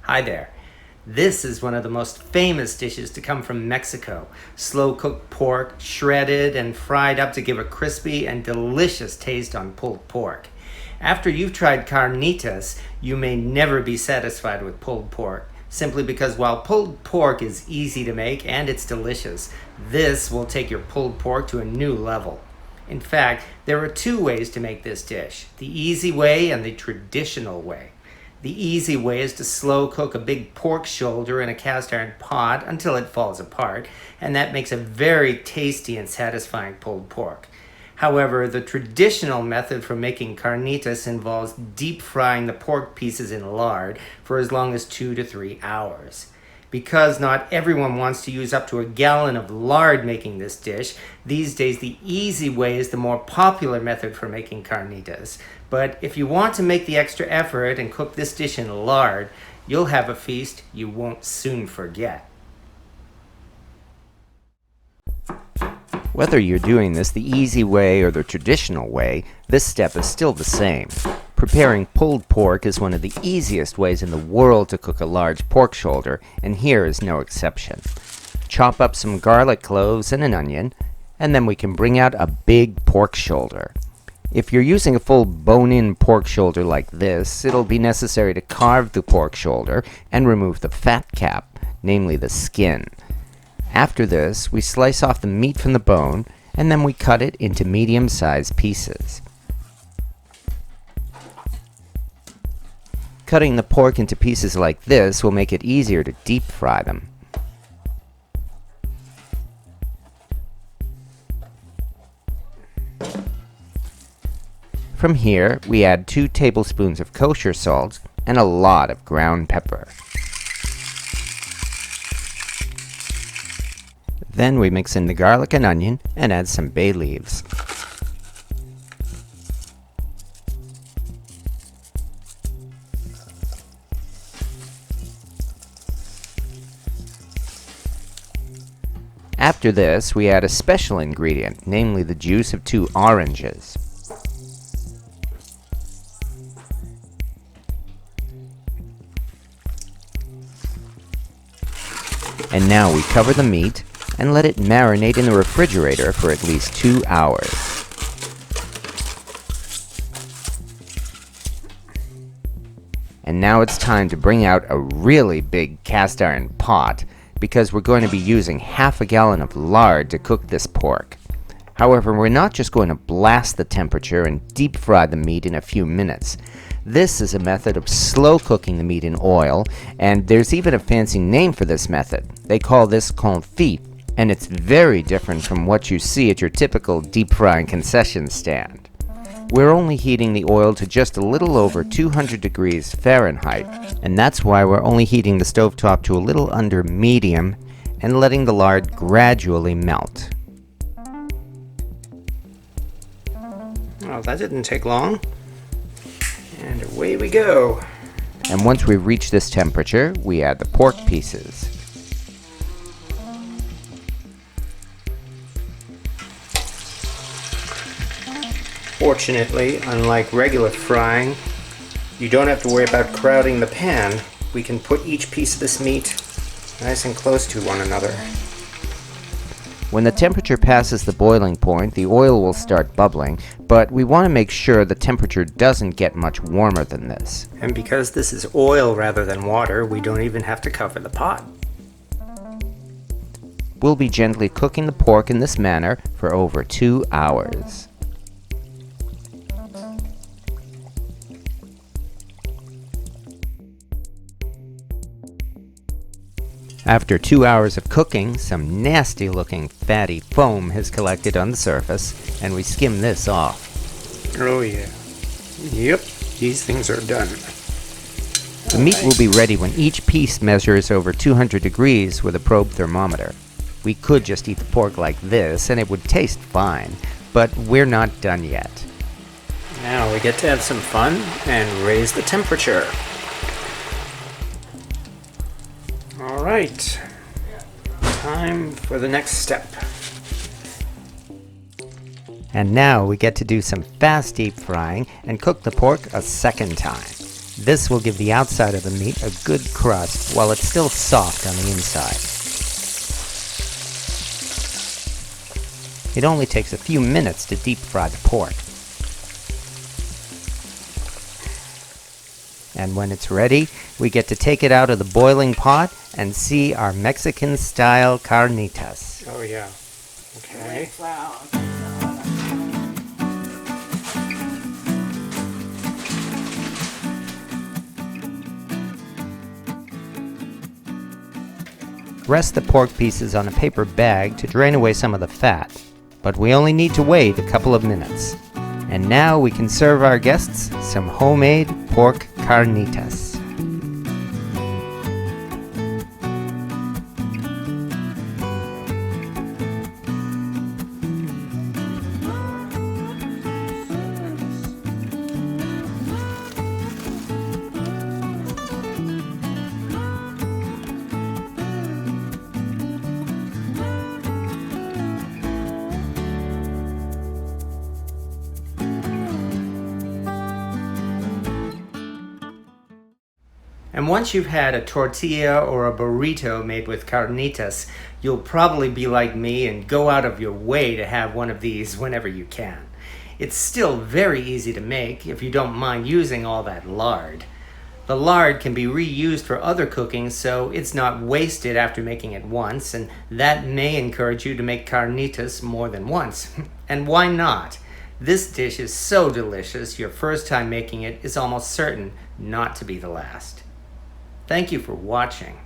Hi there. This is one of the most famous dishes to come from Mexico. Slow-cooked pork, shredded and fried up to give a crispy and delicious taste on pulled pork. After you've tried carnitas, you may never be satisfied with pulled pork, simply because while pulled pork is easy to make and it's delicious, this will take your pulled pork to a new level. In fact, there are two ways to make this dish, the easy way and the traditional way. The easy way is to slow cook a big pork shoulder in a cast iron pot until it falls apart, and that makes a very tasty and satisfying pulled pork. However, the traditional method for making carnitas involves deep frying the pork pieces in lard for as long as 2 to 3 hours. Because not everyone wants to use up to a gallon of lard making this dish, these days the easy way is the more popular method for making carnitas. But if you want to make the extra effort and cook this dish in lard, you'll have a feast you won't soon forget. Whether you're doing this the easy way or the traditional way, this step is still the same. Preparing pulled pork is one of the easiest ways in the world to cook a large pork shoulder, and here is no exception. Chop up some garlic cloves and an onion, and then we can bring out a big pork shoulder. If you're using a full bone-in pork shoulder like this, it'll be necessary to carve the pork shoulder and remove the fat cap, namely the skin. After this, we slice off the meat from the bone, and then we cut it into medium-sized pieces. Cutting the pork into pieces like this will make it easier to deep fry them. From here, we add 2 tablespoons of kosher salt and a lot of ground pepper. Then we mix in the garlic and onion and add some bay leaves. After this, we add a special ingredient, namely the juice of 2 oranges. And now we cover the meat and let it marinate in the refrigerator for at least 2 hours. And now it's time to bring out a really big cast iron pot, because we're going to be using half a gallon of lard to cook this pork. However, we're not just going to blast the temperature and deep fry the meat in a few minutes. This is a method of slow cooking the meat in oil, and there's even a fancy name for this method. They call this Confit, and it's very different from what you see at your typical deep frying concession stand. We're only heating the oil to just a little over 200 degrees Fahrenheit, and that's why we're only heating the stovetop to a little under medium and letting the lard gradually melt. Well, that didn't take long. And away we go. And once we reach this temperature, we add the pork pieces. Fortunately, unlike regular frying, you don't have to worry about crowding the pan. We can put each piece of this meat nice and close to one another. When the temperature passes the boiling point, the oil will start bubbling, but we want to make sure the temperature doesn't get much warmer than this. And because this is oil rather than water, we don't even have to cover the pot. We'll be gently cooking the pork in this manner for over 2 hours. After 2 hours of cooking, some nasty looking fatty foam has collected on the surface, and we skim this off. Oh yeah. Yep, these things are done. The meat will be ready when each piece measures over 200 degrees with a probe thermometer. We could just eat the pork like this and it would taste fine, but we're not done yet. Now we get to have some fun and raise the temperature. Alright, time for the next step. And now we get to do some fast deep frying and cook the pork a second time. This will give the outside of the meat a good crust while it's still soft on the inside. It only takes a few minutes to deep fry the pork. And when it's ready, we get to take it out of the boiling pot and see our Mexican-style carnitas. Oh yeah. Okay. Rest the pork pieces on a paper bag to drain away some of the fat, but we only need to wait a couple of minutes. And now we can serve our guests some homemade pork carnitas. And once you've had a tortilla or a burrito made with carnitas, you'll probably be like me and go out of your way to have one of these whenever you can. It's still very easy to make if you don't mind using all that lard. The lard can be reused for other cooking, so it's not wasted after making it once, and that may encourage you to make carnitas more than once. And why not? This dish is so delicious, your first time making it is almost certain not to be the last. Thank you for watching.